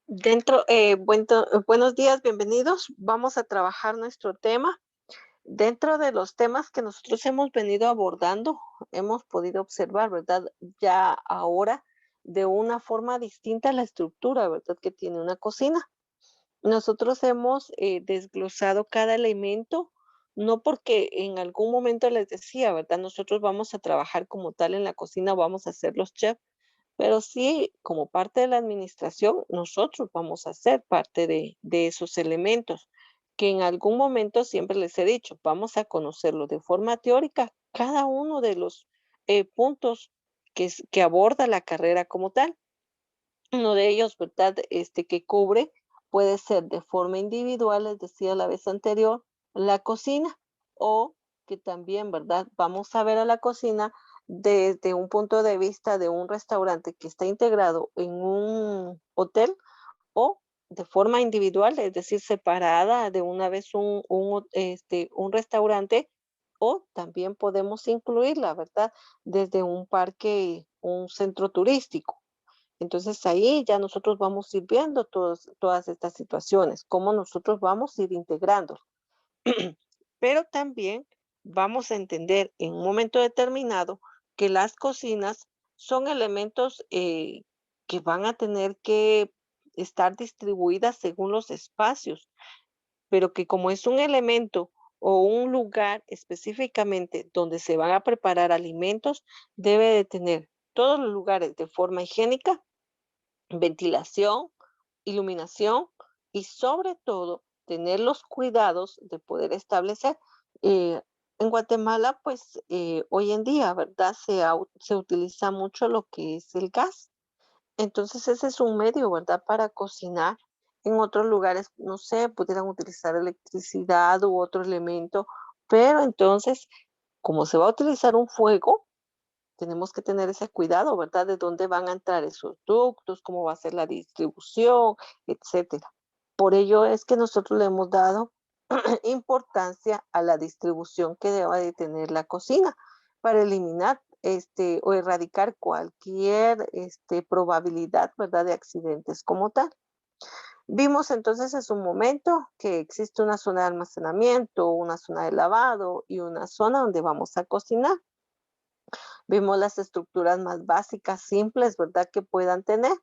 Buenos días, bienvenidos. Vamos a trabajar nuestro tema. Dentro de los temas que nosotros hemos venido abordando, hemos podido observar, ¿verdad? Ya ahora de una forma distinta la estructura, ¿verdad? Que tiene una cocina. Nosotros hemos desglosado cada elemento, no porque en algún momento les decía, ¿verdad? Nosotros vamos a trabajar como tal en la cocina, vamos a ser los chefs, pero sí, como parte de la administración, nosotros vamos a ser parte de esos elementos, que en algún momento siempre les he dicho, vamos a conocerlo de forma teórica, cada uno de los puntos que aborda la carrera como tal. Uno de ellos, ¿verdad? Que cubre puede ser de forma individual, les decía la vez anterior, la cocina, o que también, ¿verdad? Vamos a ver a la cocina desde un punto de vista de un restaurante que está integrado en un hotel o de forma individual, es decir, separada de una vez un restaurante, o también podemos incluirla, ¿verdad? Desde un parque, un centro turístico. Entonces ahí ya nosotros vamos a ir viendo todas estas situaciones, cómo nosotros vamos a ir integrando. Pero también vamos a entender en un momento determinado que las cocinas son elementos que van a tener que estar distribuidas según los espacios, pero que como es un elemento o un lugar específicamente donde se van a preparar alimentos, debe de tener todos los lugares de forma higiénica, ventilación, iluminación y sobre todo tener los cuidados de poder establecer. eh, en Guatemala, pues hoy en día, ¿verdad? Se utiliza mucho lo que es el gas. Entonces ese es un medio, ¿verdad? Para cocinar. En otros lugares, no sé, pudieran utilizar electricidad u otro elemento, pero entonces, como se va a utilizar un fuego, tenemos que tener ese cuidado, ¿verdad? De dónde van a entrar esos ductos, cómo va a ser la distribución, etcétera. Por ello es que nosotros le hemos dado importancia a la distribución que deba de tener la cocina para eliminar o erradicar cualquier probabilidad, ¿verdad?, de accidentes como tal. Vimos entonces en su momento que existe una zona de almacenamiento, una zona de lavado y una zona donde vamos a cocinar. Vimos las estructuras más básicas, simples, ¿verdad? Que puedan tener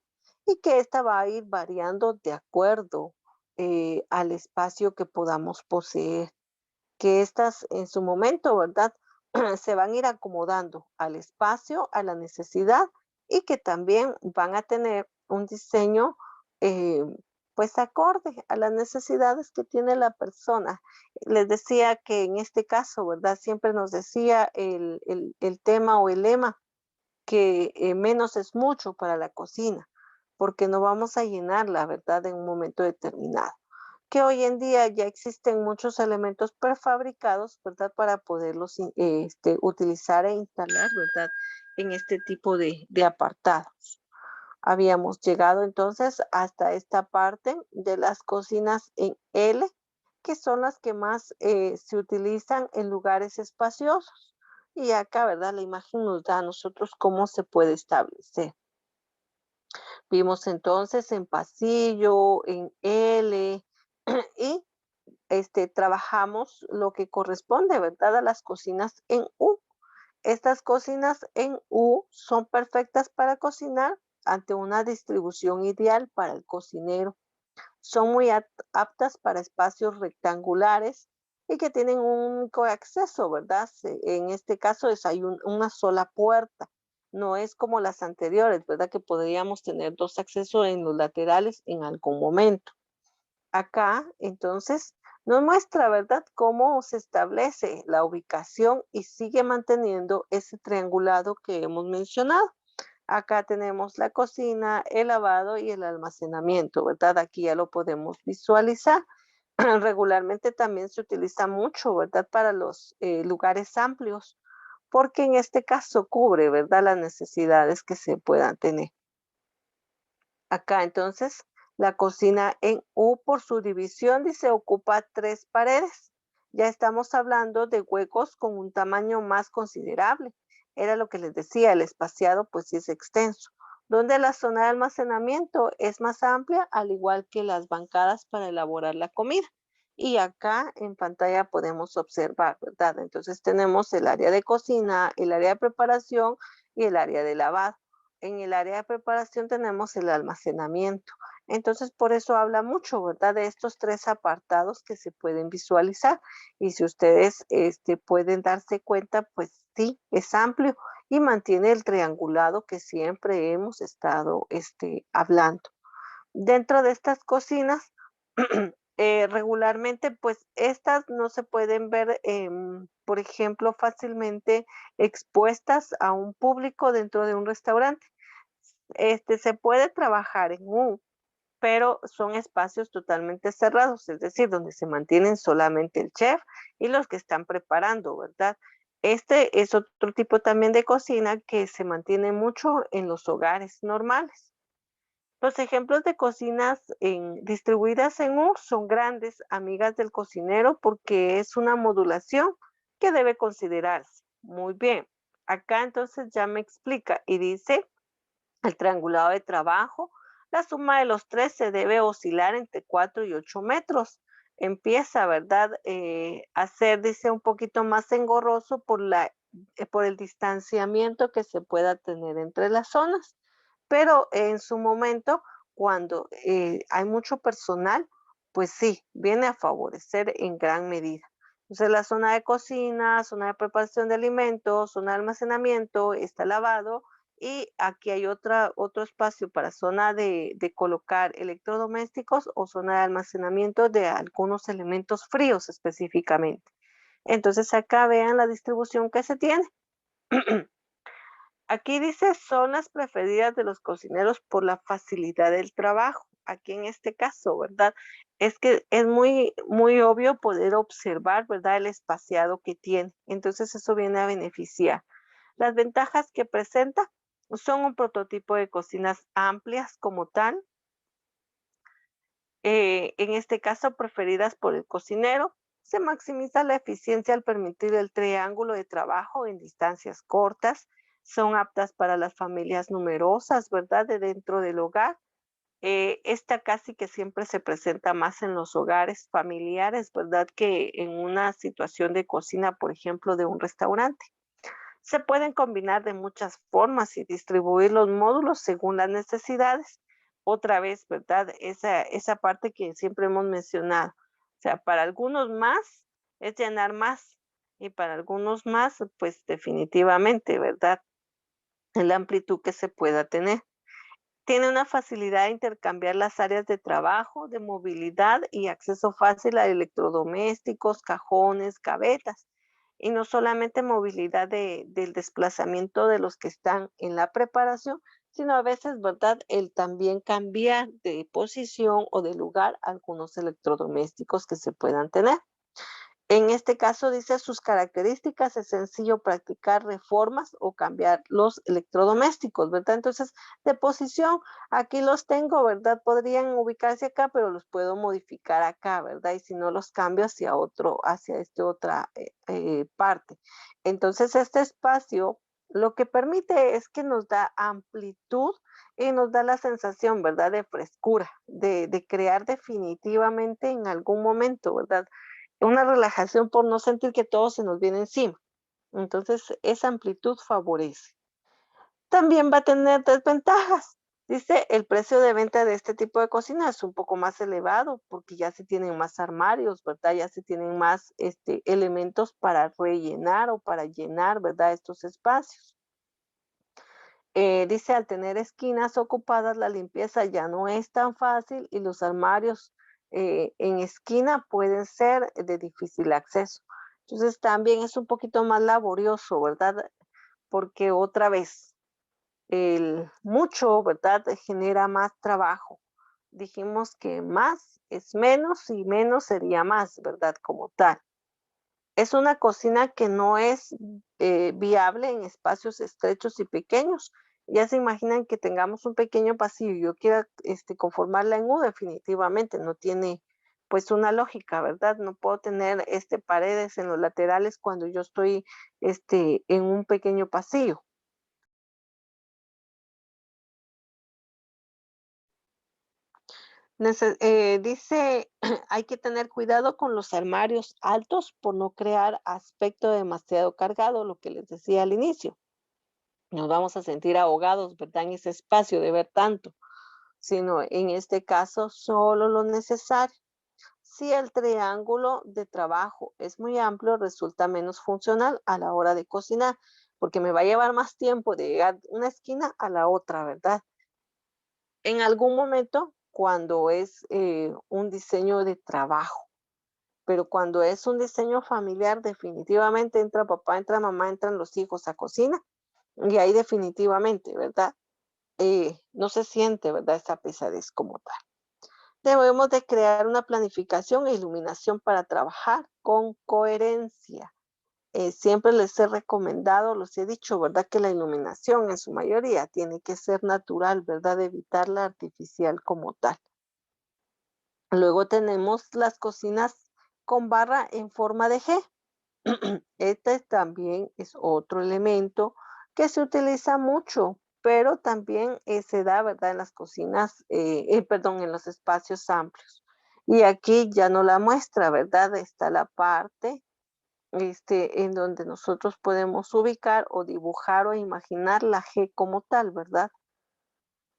y que esta va a ir variando de acuerdo al espacio que podamos poseer. Que estas en su momento, ¿verdad? Se van a ir acomodando al espacio, a la necesidad y que también van a tener un diseño eh, pues acorde a las necesidades que tiene la persona. Les decía que en este caso, ¿verdad? Siempre nos decía el tema o el lema que menos es mucho para la cocina, porque no vamos a llenarla, ¿verdad? En un momento determinado. Que hoy en día ya existen muchos elementos prefabricados, ¿verdad? Para poderlos utilizar e instalar, ¿verdad? En este tipo de apartados. Habíamos llegado entonces hasta esta parte de las cocinas en L, que son las que más se utilizan en lugares espaciosos. Y acá, ¿verdad? La imagen nos da a nosotros cómo se puede establecer. Vimos entonces en pasillo, en L, y trabajamos lo que corresponde, ¿verdad? A las cocinas en U. Estas cocinas en U son perfectas para cocinar ante una distribución ideal para el cocinero. Son muy aptas para espacios rectangulares y que tienen un único acceso, ¿verdad? En este caso hay una sola puerta. No es como las anteriores, ¿verdad? Que podríamos tener dos accesos en los laterales en algún momento. Acá, entonces, nos muestra, ¿verdad?, cómo se establece la ubicación y sigue manteniendo ese triangulado que hemos mencionado. Acá tenemos la cocina, el lavado y el almacenamiento, ¿verdad? Aquí ya lo podemos visualizar. Regularmente también se utiliza mucho, ¿verdad?, para los lugares amplios, porque en este caso cubre, ¿verdad?, las necesidades que se puedan tener. Acá entonces la cocina en U por su división dice ocupa 3 paredes. Ya estamos hablando de huecos con un tamaño más considerable. Era lo que les decía, el espaciado pues sí es extenso. donde la zona de almacenamiento es más amplia, al igual que las bancadas para elaborar la comida. Y acá en pantalla podemos observar, ¿verdad? Entonces tenemos el área de cocina, el área de preparación y el área de lavado. En el área de preparación tenemos el almacenamiento. Entonces, por eso habla mucho, ¿verdad? De estos tres apartados que se pueden visualizar. Y si ustedes pueden darse cuenta, pues sí, es amplio y mantiene el triangulado que siempre hemos estado hablando. Dentro de estas cocinas, regularmente, pues estas no se pueden ver, por ejemplo, fácilmente expuestas a un público dentro de un restaurante. Se puede trabajar en pero son espacios totalmente cerrados, es decir, donde se mantienen solamente el chef y los que están preparando, ¿verdad? Este es otro tipo también de cocina que se mantiene mucho en los hogares normales. Los ejemplos de cocinas distribuidas en U son grandes, amigas del cocinero, porque es una modulación que debe considerarse. Muy bien. Acá entonces ya me explica y dice el triangulado de trabajo, la suma de los tres se debe oscilar entre 4 y 8 metros. Empieza, ¿verdad? A ser, dice, un poquito más engorroso por el distanciamiento que se pueda tener entre las zonas. Pero en su momento, cuando hay mucho personal, pues sí, viene a favorecer en gran medida. Entonces, la zona de cocina, zona de preparación de alimentos, zona de almacenamiento, está lavado y aquí hay otro espacio para zona de colocar electrodomésticos o zona de almacenamiento de algunos elementos fríos específicamente. Entonces, acá vean la distribución que se tiene. Aquí dice zonas preferidas de los cocineros por la facilidad del trabajo. Aquí en este caso, ¿verdad? Es que es muy, muy obvio poder observar, ¿verdad? El espaciado que tiene. Entonces eso viene a beneficiar. Las ventajas que presenta son un prototipo de cocinas amplias como tal, en este caso preferidas por el cocinero. Se maximiza la eficiencia al permitir el triángulo de trabajo en distancias cortas. Son aptas para las familias numerosas, ¿verdad? De dentro del hogar. Esta casi que siempre se presenta más en los hogares familiares, ¿verdad? Que en una situación de cocina, por ejemplo, de un restaurante. Se pueden combinar de muchas formas y distribuir los módulos según las necesidades. Otra vez, ¿verdad? Esa parte que siempre hemos mencionado. O sea, para algunos más es llenar más y para algunos más, pues definitivamente, ¿verdad? La amplitud que se pueda tener. Tiene una facilidad de intercambiar las áreas de trabajo, de movilidad y acceso fácil a electrodomésticos, cajones, gavetas. Y no solamente movilidad del desplazamiento de los que están en la preparación, sino a veces, ¿verdad? El también cambiar de posición o de lugar algunos electrodomésticos que se puedan tener. En este caso, dice sus características, es sencillo practicar reformas o cambiar los electrodomésticos, ¿verdad? Entonces, de posición, aquí los tengo, ¿verdad? Podrían ubicarse acá, pero los puedo modificar acá, ¿verdad? Y si no, los cambio hacia esta otra parte. Entonces, este espacio lo que permite es que nos da amplitud y nos da la sensación, ¿verdad? De frescura, de crear definitivamente en algún momento, ¿verdad? Una relajación por no sentir que todo se nos viene encima. Entonces, esa amplitud favorece. También va a tener desventajas. Dice, el precio de venta de este tipo de cocina es un poco más elevado porque ya se tienen más armarios, ¿verdad? Ya se tienen más elementos para rellenar o para llenar, ¿verdad? Estos espacios. Dice, al tener esquinas ocupadas, la limpieza ya no es tan fácil y los armarios en esquina pueden ser de difícil acceso. Entonces también es un poquito más laborioso, ¿verdad? Porque otra vez, el mucho, ¿verdad? Genera más trabajo. Dijimos que más es menos y menos sería más, ¿verdad? Como tal. Es una cocina que no es viable en espacios estrechos y pequeños. Ya se imaginan que tengamos un pequeño pasillo y yo quiera conformarla en U, definitivamente no tiene pues una lógica, ¿verdad? No puedo tener paredes en los laterales cuando yo estoy en un pequeño pasillo. Dice, hay que tener cuidado con los armarios altos por no crear aspecto demasiado cargado, lo que les decía al inicio. Nos vamos a sentir ahogados, ¿verdad? En ese espacio de ver tanto, sino en este caso solo lo necesario. Si el triángulo de trabajo es muy amplio, resulta menos funcional a la hora de cocinar, porque me va a llevar más tiempo de llegar de una esquina a la otra, ¿verdad? En algún momento, cuando es un diseño de trabajo, pero cuando es un diseño familiar, definitivamente entra papá, entra mamá, entran los hijos a cocina, y ahí definitivamente, ¿verdad? No se siente, ¿verdad? Esa pesadez como tal. Debemos de crear una planificación e iluminación para trabajar con coherencia. Siempre les he recomendado, los he dicho, ¿verdad? Que la iluminación en su mayoría tiene que ser natural, ¿verdad? Evitar la artificial como tal. Luego tenemos las cocinas con barra en forma de G. Este también es otro elemento que se utiliza mucho, pero también se da, ¿verdad? En las cocinas, perdón, en los espacios amplios. Y aquí ya no la muestra, ¿verdad? Está la parte en donde nosotros podemos ubicar o dibujar o imaginar la G como tal, ¿verdad?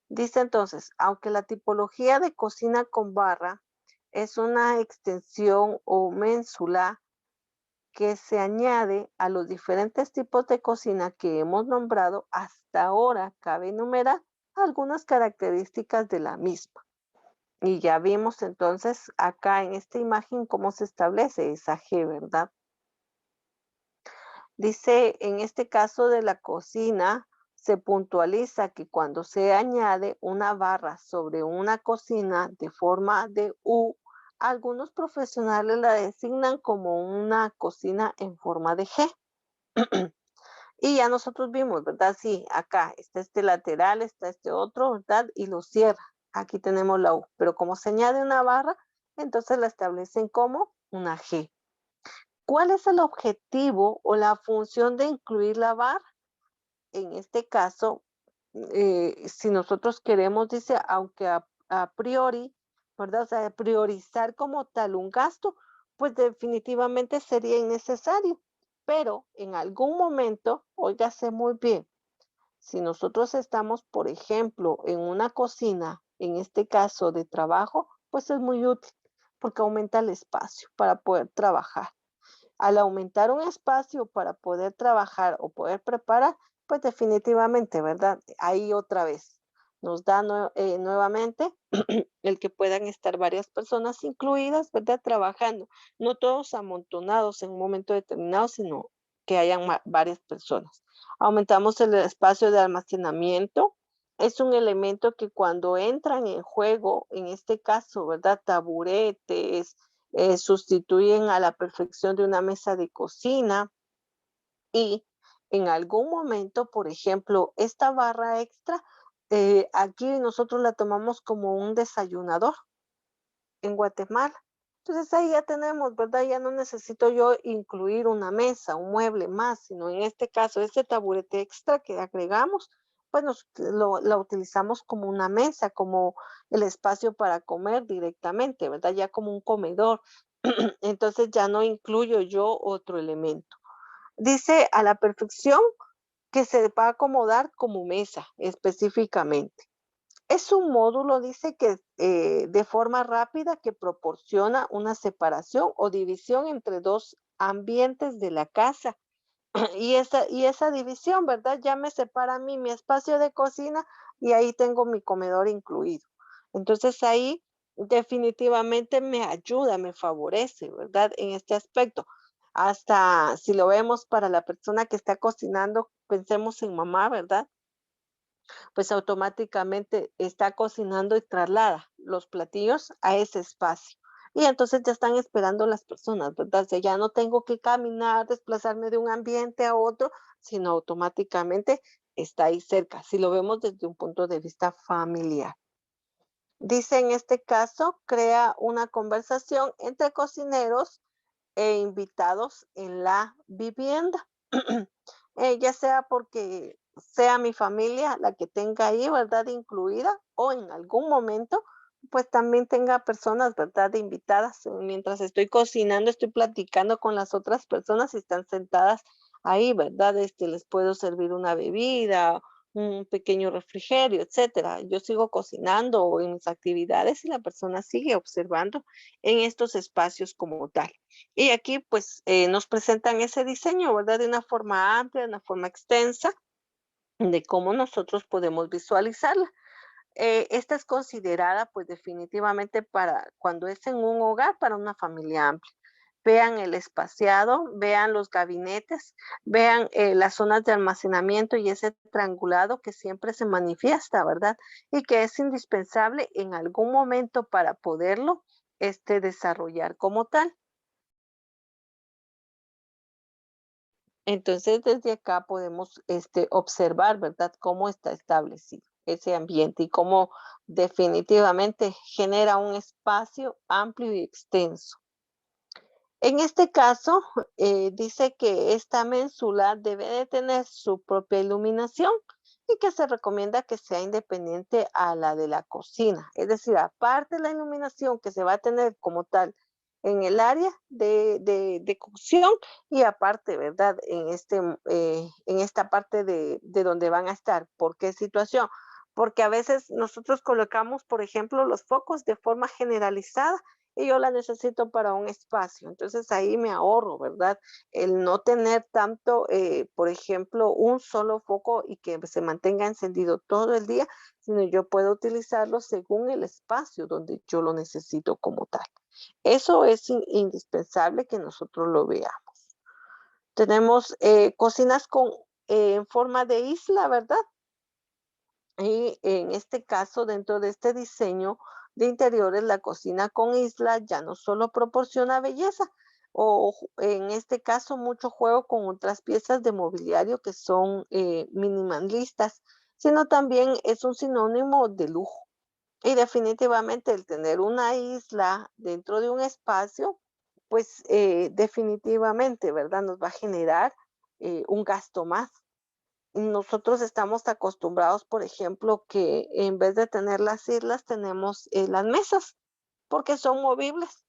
Dice entonces, aunque la tipología de cocina con barra es una extensión o ménsula que se añade a los diferentes tipos de cocina que hemos nombrado, hasta ahora cabe enumerar algunas características de la misma. Y ya vimos entonces acá en esta imagen cómo se establece esa G, ¿verdad? Dice, en este caso de la cocina, se puntualiza que cuando se añade una barra sobre una cocina de forma de U, algunos profesionales la designan como una cocina en forma de G. Y ya nosotros vimos, ¿verdad? Sí, acá está este lateral, está este otro, ¿verdad? Y lo cierra. Aquí tenemos la U, pero como se añade una barra, entonces la establecen como una G. ¿Cuál es el objetivo o la función de incluir la barra? En este caso, si nosotros queremos, dice, aunque a priori, ¿verdad? O sea, priorizar como tal un gasto, pues definitivamente sería innecesario. Pero en algún momento, óigase muy bien, si nosotros estamos, por ejemplo, en una cocina, en este caso de trabajo, pues es muy útil porque aumenta el espacio para poder trabajar. Al aumentar un espacio para poder trabajar o poder preparar, pues definitivamente, ¿verdad? Ahí otra vez nos da nuevamente el que puedan estar varias personas incluidas, ¿verdad? Trabajando, no todos amontonados en un momento determinado, sino que hayan varias personas. Aumentamos el espacio de almacenamiento. Es un elemento que cuando entran en juego, en este caso, ¿verdad? Taburetes, sustituyen a la perfección de una mesa de cocina y en algún momento, por ejemplo, esta barra extra, aquí nosotros la tomamos como un desayunador en Guatemala. Entonces ahí ya tenemos, ¿verdad? Ya no necesito yo incluir una mesa, un mueble más, sino en este caso, este taburete extra que agregamos, pues la utilizamos como una mesa, como el espacio para comer directamente, ¿verdad? Ya como un comedor. Entonces ya no incluyo yo otro elemento. Dice a la perfección que se va a acomodar como mesa específicamente. Es un módulo, dice que de forma rápida que proporciona una separación o división entre dos ambientes de la casa. Y esa división, ¿verdad? Ya me separa a mí mi espacio de cocina y ahí tengo mi comedor incluido. Entonces ahí definitivamente me ayuda, me favorece, ¿verdad? En este aspecto. Hasta si lo vemos para la persona que está cocinando, pensemos en mamá, ¿verdad? Pues automáticamente está cocinando y traslada los platillos a ese espacio. Y entonces ya están esperando las personas, ¿verdad? O sea, ya no tengo que caminar, desplazarme de un ambiente a otro, sino automáticamente está ahí cerca, si lo vemos desde un punto de vista familiar. Dice en este caso, crea una conversación entre cocineros e invitados en la vivienda. Ya sea porque sea mi familia la que tenga ahí, ¿verdad? Incluida, o en algún momento, pues también tenga personas, ¿verdad?, de invitadas. Mientras estoy cocinando, estoy platicando con las otras personas y están sentadas ahí, ¿verdad? Les puedo servir una bebida, un pequeño refrigerio, etcétera. Yo sigo cocinando o en mis actividades y la persona sigue observando en estos espacios como tal. Y aquí, pues, nos presentan ese diseño, ¿verdad? De una forma amplia, de una forma extensa, de cómo nosotros podemos visualizarla. Esta es considerada, pues, definitivamente para cuando es en un hogar, para una familia amplia. Vean el espaciado, vean los gabinetes, vean, las zonas de almacenamiento y ese triangulado que siempre se manifiesta, ¿verdad? Y que es indispensable en algún momento para poderlo, desarrollar como tal. Entonces, desde acá podemos, observar, ¿verdad?, cómo está establecido ese ambiente y cómo definitivamente genera un espacio amplio y extenso. En este caso, dice que esta ménsula debe de tener su propia iluminación y que se recomienda que sea independiente a la de la cocina. Es decir, aparte de la iluminación que se va a tener como tal en el área de cocción y aparte, ¿verdad? En esta parte de donde van a estar. ¿Por qué situación? Porque a veces nosotros colocamos, por ejemplo, los focos de forma generalizada y yo la necesito para un espacio. Entonces ahí me ahorro, ¿verdad? El no tener tanto, por ejemplo, un solo foco y que se mantenga encendido todo el día, sino yo puedo utilizarlo según el espacio donde yo lo necesito como tal. Eso es indispensable que nosotros lo veamos. Tenemos cocinas en forma de isla, ¿verdad? Y en este caso, dentro de este diseño de interiores, la cocina con isla ya no solo proporciona belleza, en este caso mucho juego con otras piezas de mobiliario que son minimalistas, sino también es un sinónimo de lujo. Y definitivamente el tener una isla dentro de un espacio, pues definitivamente, ¿verdad? Nos va a generar un gasto más. Nosotros estamos acostumbrados, por ejemplo, que en vez de tener las islas, tenemos las mesas, porque son movibles.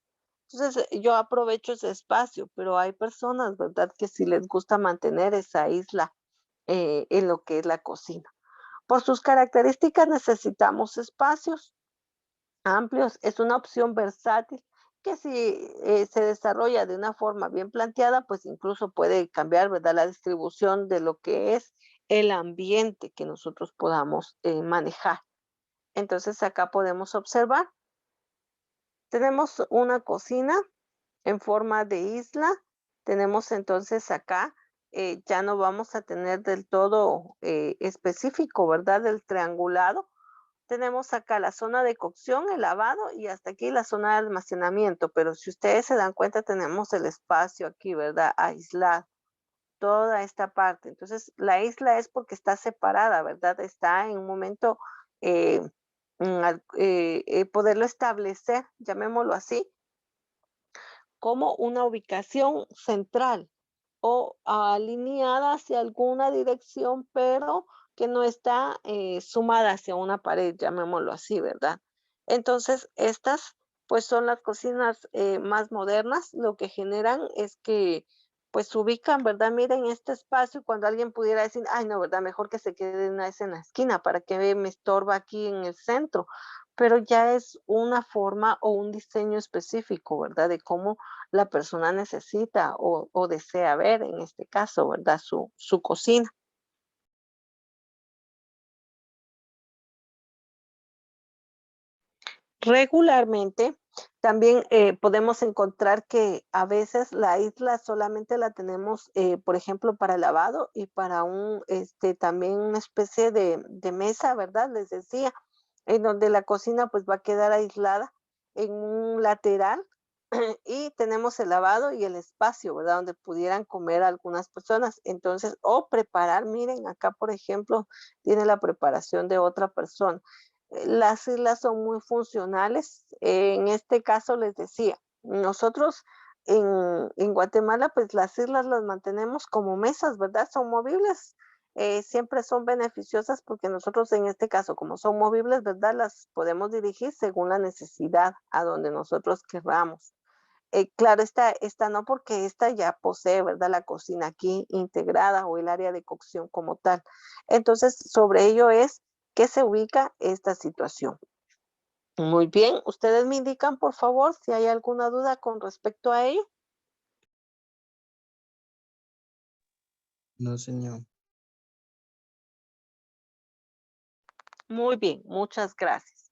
Entonces, yo aprovecho ese espacio, pero hay personas, ¿verdad?, que sí les gusta mantener esa isla en lo que es la cocina. Por sus características necesitamos espacios amplios, es una opción versátil que si se desarrolla de una forma bien planteada, pues incluso puede cambiar, ¿verdad?, la distribución de lo que es el ambiente que nosotros podamos manejar. Entonces acá podemos observar, tenemos una cocina en forma de isla, tenemos entonces acá, ya no vamos a tener del todo específico, ¿verdad?, el triangulado, tenemos acá la zona de cocción, el lavado y hasta aquí la zona de almacenamiento, pero si ustedes se dan cuenta, tenemos el espacio aquí, ¿verdad? Aislado, toda esta parte. Entonces, la isla es porque está separada, ¿verdad? Está en un momento, eh, poderlo establecer, llamémoslo así, como una ubicación central o alineada hacia alguna dirección, pero que no está sumada hacia una pared, llamémoslo así, ¿verdad? Entonces, estas pues son las cocinas más modernas, lo que generan es que pues se ubican, ¿verdad? Miren este espacio, cuando alguien pudiera decir, ay, no, ¿verdad? Mejor que se quede una vez en la esquina, ¿para que me estorba aquí en el centro? Pero ya es una forma o un diseño específico, ¿verdad? De cómo la persona necesita o desea ver, en este caso, ¿verdad? Su cocina. Regularmente, también podemos encontrar que a veces la isla solamente la tenemos, por ejemplo, para el lavado y para también una especie de mesa, ¿verdad? Les decía, en donde la cocina pues va a quedar aislada en un lateral y tenemos el lavado y el espacio, ¿verdad? Donde pudieran comer algunas personas. Entonces, o preparar, miren, acá, por ejemplo, tiene la preparación de otra persona. Las islas son muy funcionales. En este caso, les decía, nosotros en Guatemala, pues las islas las mantenemos como mesas, ¿verdad? Son movibles. siempre son beneficiosas porque nosotros en este caso, como son movibles, ¿verdad? Las podemos dirigir según la necesidad a donde nosotros querramos. Claro, esta no, porque esta ya posee, ¿verdad? La cocina aquí integrada o el área de cocción como tal. Entonces, sobre ello es que se ubica esta situación. Muy bien, ustedes me indican, por favor, si hay alguna duda con respecto a ello. No, señor. Muy bien, muchas gracias.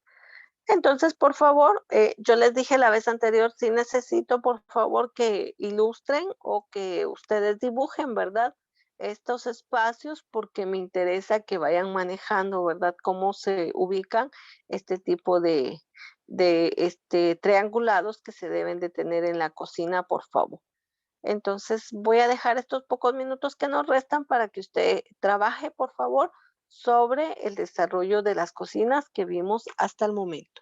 Entonces, por favor, yo les dije la vez anterior, sí necesito, por favor, que ilustren o que ustedes dibujen, ¿verdad? Estos espacios porque me interesa que vayan manejando, ¿verdad? Cómo se ubican este tipo de triangulados que se deben de tener en la cocina, por favor. Entonces, voy a dejar estos pocos minutos que nos restan para que usted trabaje, por favor, sobre el desarrollo de las cocinas que vimos hasta el momento.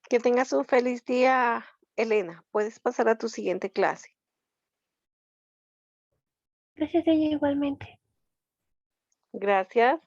Que tengas un feliz día, Elena. Puedes pasar a tu siguiente clase. Gracias, ella igualmente. Gracias.